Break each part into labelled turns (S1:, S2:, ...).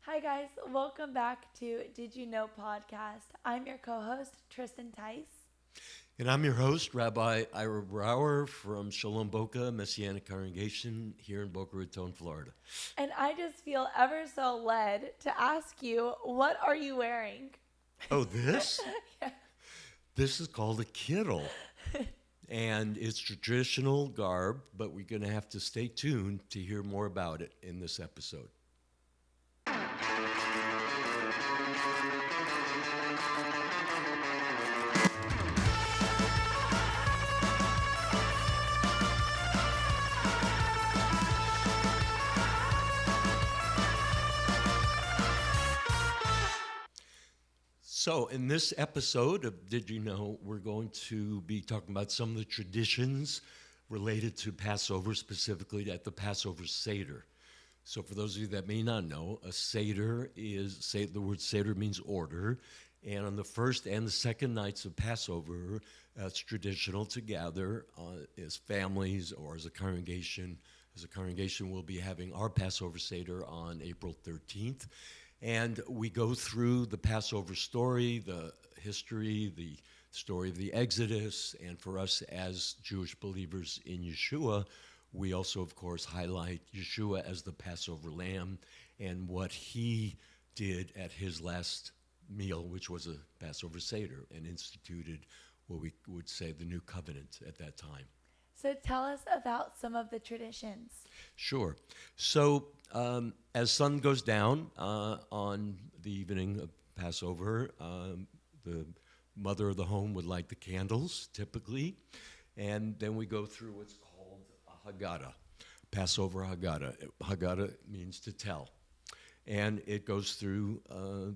S1: Hi guys, welcome back to Did You Know podcast. I'm your co-host Trysten Tice,
S2: And I'm your host, Rabbi Ira from Shalom Boca Messianic Congregation here in Boca Raton, Florida.
S1: and I just feel ever so led to ask you, what are you wearing?
S2: Oh, this?
S1: Yeah.
S2: This is called a kittel. And it's traditional garb, but we're going to have to stay tuned to hear more about it in this episode. So, in this episode of Did You Know, we're going to be talking about some of the traditions related to Passover, specifically at the Passover seder. So, for those of you that may not know, a seder the word seder means order. And on the first and the second nights of Passover, it's traditional to gather as families or as a congregation. As a congregation, we'll be having our Passover seder on April 13th. And we go through the Passover story, the history, the story of the Exodus, and for us as Jewish believers in Yeshua, we also, of course, highlight Yeshua as the Passover lamb and what he did at his last meal, which was a Passover Seder, and instituted what we would say the new covenant at that time.
S1: So tell us about some of the traditions.
S2: Sure. So as sun goes down on the evening of Passover, the mother of the home would light the candles, typically, and then we go through what's called a Haggadah, Passover Haggadah. Haggadah means to tell. And it goes through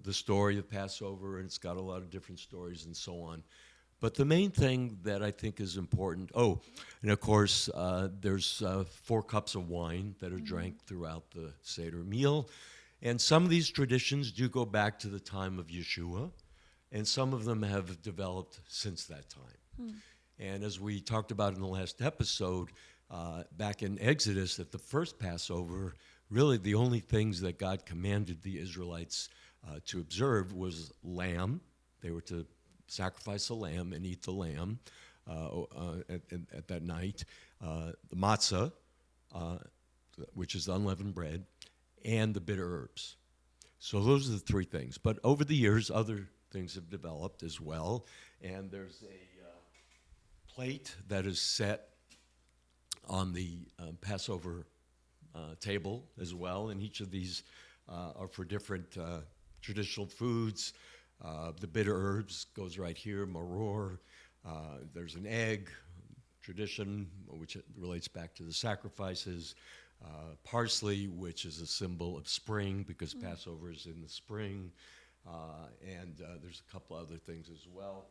S2: the story of Passover, and it's got a lot of different stories and so on. But the main thing that I think is important, and of course, there's 4 cups of wine that are drank throughout the Seder meal. And some of these traditions do go back to the time of Yeshua, and some of them have developed since that time. And as we talked about in the last episode, back in Exodus, at the first Passover, really the only things that God commanded the Israelites to observe was lamb. They were to sacrifice a lamb and eat the lamb at that night, the matzah, which is the unleavened bread, and the bitter herbs. So those are the 3 things. But over the years, other things have developed as well. And there's a plate that is set on the Passover table as well. And each of these are for different traditional foods. The bitter herbs goes right here, maror. There's an egg, tradition, which relates back to the sacrifices. Parsley, which is a symbol of spring because Passover is in the spring. And there's a couple other things as well.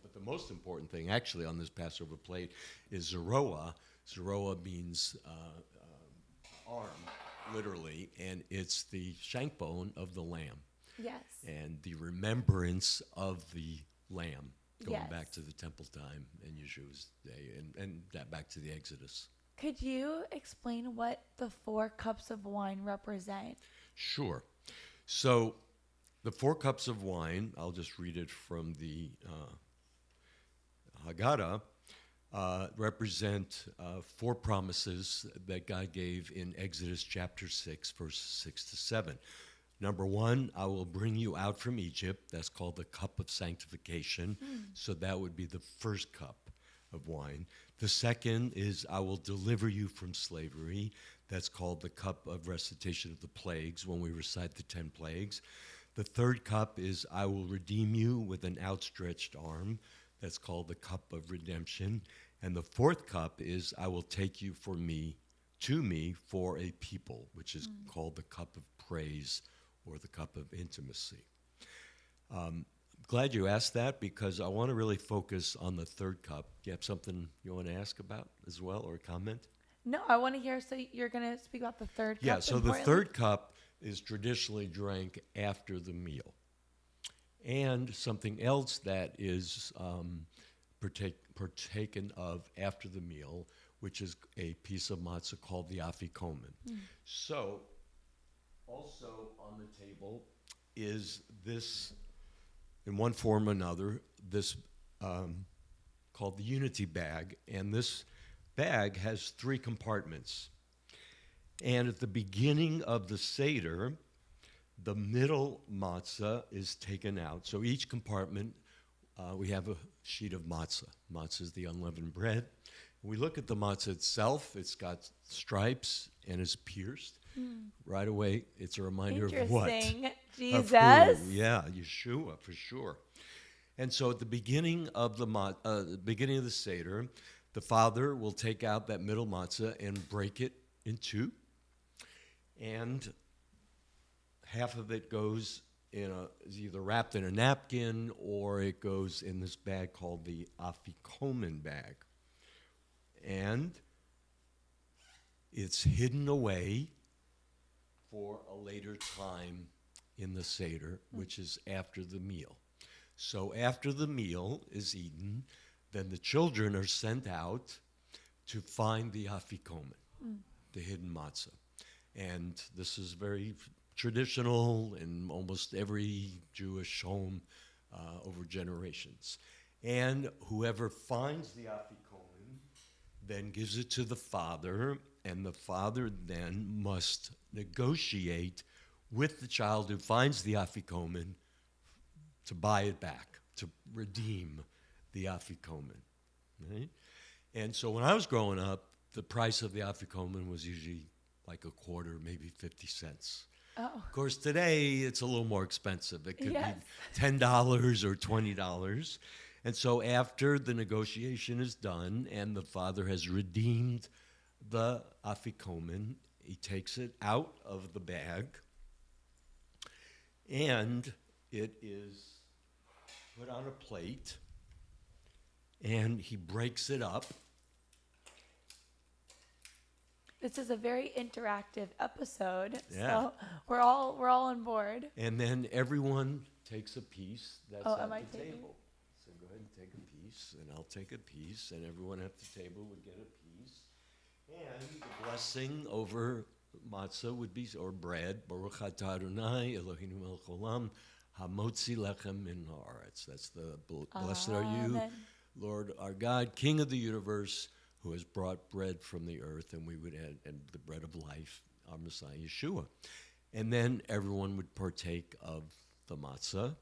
S2: But the most important thing, actually, on this Passover plate is zeroah. Zeroah means arm, literally, and it's the shank bone of the lamb.
S1: Yes.
S2: And the remembrance of the lamb, going
S1: Yes.
S2: back to the temple time and Yeshua's day, and that back to the Exodus.
S1: Could you explain what the 4 cups of wine represent?
S2: Sure. So the 4 cups of wine, I'll just read it from the Haggadah, represent 4 promises that God gave in Exodus chapter 6, verses 6 to 7. Number 1, I will bring you out from Egypt. That's called the cup of sanctification. So that would be the first cup of wine. The second is I will deliver you from slavery. That's called the cup of recitation of the plagues, when we recite the 10 plagues. The third cup is I will redeem you with an outstretched arm. That's called the cup of redemption. And the fourth cup is I will take you to me for a people, which is called the cup of praise, or the cup of intimacy. Glad you asked that, because I want to really focus on the third cup. Do you have something you want to ask about as well, or comment?
S1: No, I want to hear, so you're going to speak about the third cup?
S2: Yeah, so the third cup is traditionally drank after the meal. And something else that is partaken of after the meal, which is a piece of matzah called the afikomen. So also on the table is this, in one form or another, this called the unity bag. And this bag has 3 compartments. And at the beginning of the seder, the middle matzah is taken out. So each compartment, we have a sheet of matzah. Matzah is the unleavened bread. When we look at the matzah itself, it's got stripes and is pierced. Right away, it's a reminder of what?
S1: Interesting. Jesus.
S2: Of who? Yeah, Yeshua, for sure. And so at the beginning of the seder, the father will take out that middle matzah and break it in 2. And half of it goes is either wrapped in a napkin or it goes in this bag called the afikomen bag. And it's hidden away for a later time in the seder, which is after the meal. So after the meal is eaten, then the children are sent out to find the afikomen, the hidden matzah. And this is very traditional in almost every Jewish home over generations. And whoever finds the afikomen then gives it to the father, and the father then must negotiate with the child who finds the afikomen to buy it back, to redeem the afikomen. Right? And so when I was growing up, the price of the afikomen was usually like a quarter, maybe 50 cents.
S1: Oh.
S2: Of course, today it's a little more expensive. It could
S1: Yes.
S2: be $10 or $20. And so after the negotiation is done and the father has redeemed the afikomen, he takes it out of the bag and it is put on a plate and he breaks it up.
S1: This is a very interactive episode,
S2: Yeah.
S1: so we're all on board.
S2: And then everyone takes a piece that's
S1: Oh,
S2: at
S1: am I
S2: the
S1: taking?
S2: table. So go ahead and take a piece, and I'll take a piece, and everyone at the table would get a piece. And the blessing over matzah would be, or bread, Baruch atah Adonai Eloheinu melech haolam, hamotzi lechem min haaretz. That's the blessed are you,
S1: Amen.
S2: Lord our God, King of the universe, who has brought bread from the earth, and we would add, and the bread of life, our Messiah, Yeshua. And then everyone would partake of the matzah,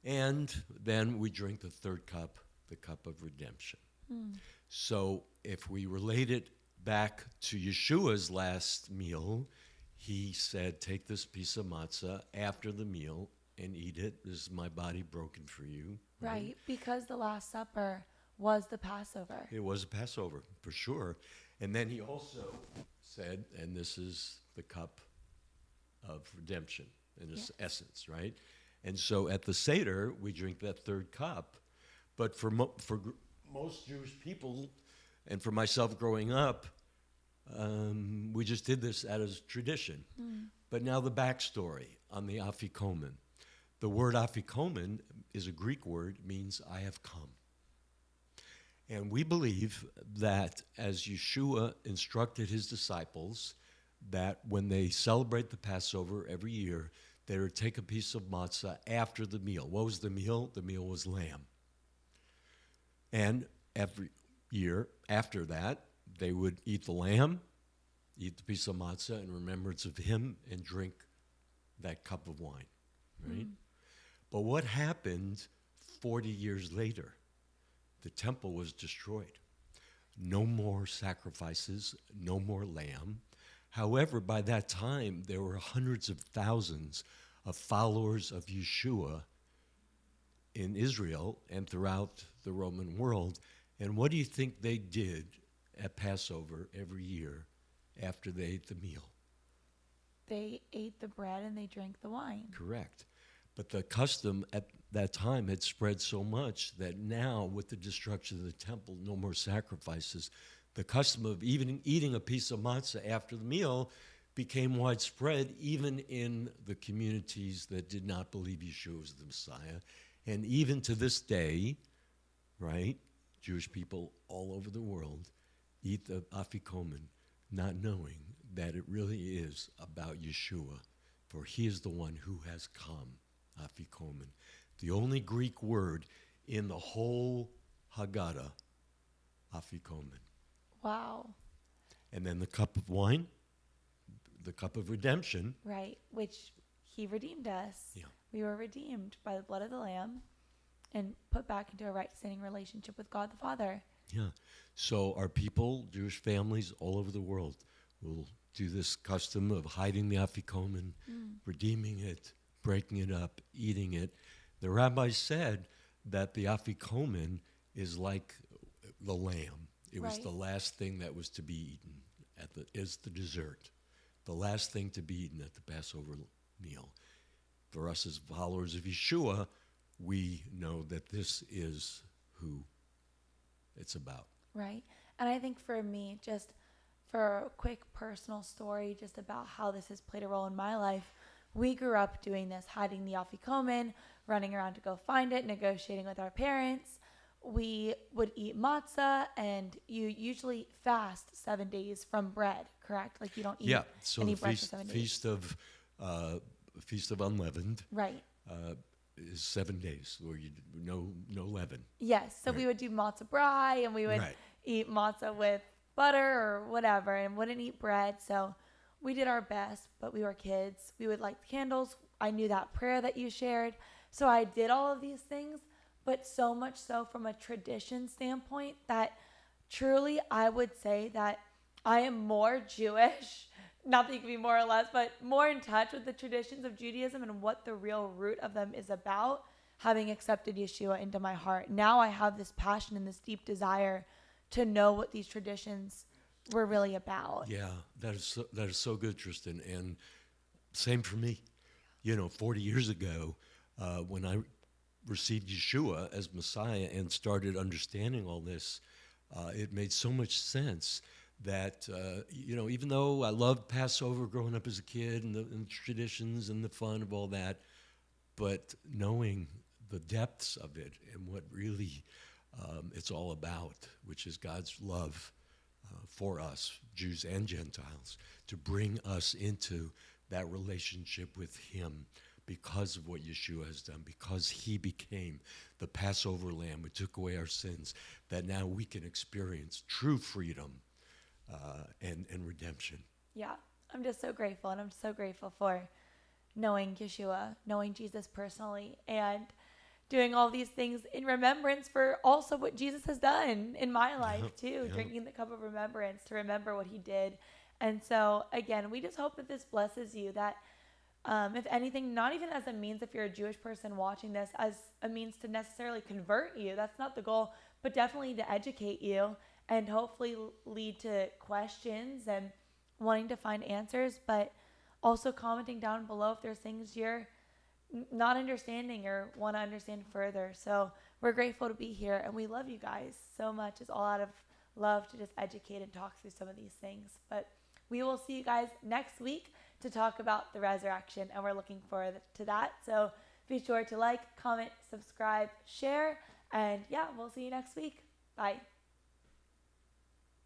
S2: and then we drink the 3rd cup, the cup of redemption. So if we relate it back to Yeshua's last meal, he said, take this piece of matzah after the meal and eat it. This is my body broken for you.
S1: Right, because the Last Supper was the Passover.
S2: It was a Passover, for sure. And then he also said, and this is the cup of redemption in its essence, right? And so at the Seder, we drink that 3rd cup. But for most Jewish people, and for myself growing up, we just did this out of tradition. But now the backstory on the afikomen. The word afikomen is a Greek word, means I have come. And we believe that as Yeshua instructed his disciples that when they celebrate the Passover every year, they would take a piece of matzah after the meal. What was the meal? The meal was lamb. And every year after that, they would eat the lamb, eat the piece of matzah in remembrance of him, and drink that cup of wine, right? But what happened 40 years later? The temple was destroyed. No more sacrifices, no more lamb. However, by that time, there were hundreds of thousands of followers of Yeshua in Israel and throughout the Roman world. And what do you think they did at Passover every year after they ate the meal?
S1: They ate the bread and they drank the wine.
S2: Correct. But the custom at that time had spread so much that now, with the destruction of the temple, no more sacrifices, the custom of even eating a piece of matzah after the meal became widespread, even in the communities that did not believe Yeshua was the Messiah. And even to this day, right, Jewish people all over the world eat the afikomen, not knowing that it really is about Yeshua for he is the one who has come, afikomen. The only Greek word in the whole Haggadah, afikomen.
S1: Wow.
S2: And then the cup of wine, the cup of redemption.
S1: Right, which he redeemed us.
S2: Yeah.
S1: We were redeemed by the blood of the Lamb and put back into a right standing relationship with God the Father.
S2: Yeah. So our people, Jewish families all over the world, will do this custom of hiding the afikomen, redeeming it, breaking it up, eating it. The rabbis said that the afikomen is like the lamb. It was the last thing that was to be eaten is the dessert. The last thing to be eaten at the Passover meal. For us as followers of Yeshua, we know that this is who it's about.
S1: Right. And I think for me, just for a quick personal story, just about how this has played a role in my life, we grew up doing this, hiding the afikomen, running around to go find it, negotiating with our parents. We would eat matzah, and you usually fast 7 days from bread, correct? Like you don't eat any bread for 7 days.
S2: Feast of Unleavened.
S1: Right.
S2: Is 7 days where you no leaven.
S1: Yes. So we would do matzah brai, and we would eat matzah with butter or whatever, and wouldn't eat bread. So we did our best, but we were kids. We would light candles. I knew that prayer that you shared. So I did all of these things, but so much so from a tradition standpoint that truly I would say that I am more Jewish, not that you can be more or less, but more in touch with the traditions of Judaism and what the real root of them is about, having accepted Yeshua into my heart. Now I have this passion and this deep desire to know what these traditions were really about.
S2: Yeah, that is so good, Trysten. And same for me. 40 years ago, when I received Yeshua as Messiah and started understanding all this, it made so much sense that, even though I loved Passover growing up as a kid and the traditions and the fun of all that, but knowing the depths of it and what really it's all about, which is God's love for us, Jews and Gentiles, to bring us into that relationship with him because of what Yeshua has done, because he became the Passover lamb who took away our sins, that now we can experience true freedom and redemption.
S1: Yeah, I'm just so grateful, and I'm so grateful for knowing Yeshua, knowing Jesus personally, and doing all these things in remembrance for also what Jesus has done in my life too, drinking the cup of remembrance to remember what he did. And so again, we just hope that this blesses you, that if anything, not even as a means, if you're a Jewish person watching this, as a means to necessarily convert you, that's not the goal, but definitely to educate you and hopefully lead to questions and wanting to find answers, but also commenting down below if there's things you're not understanding or want to understand further. So we're grateful to be here, and we love you guys so much. It's all out of love to just educate and talk through some of these things. But we will see you guys next week to talk about the resurrection, and we're looking forward to that. So be sure to like, comment, subscribe, share, and yeah, we'll see you next week. Bye.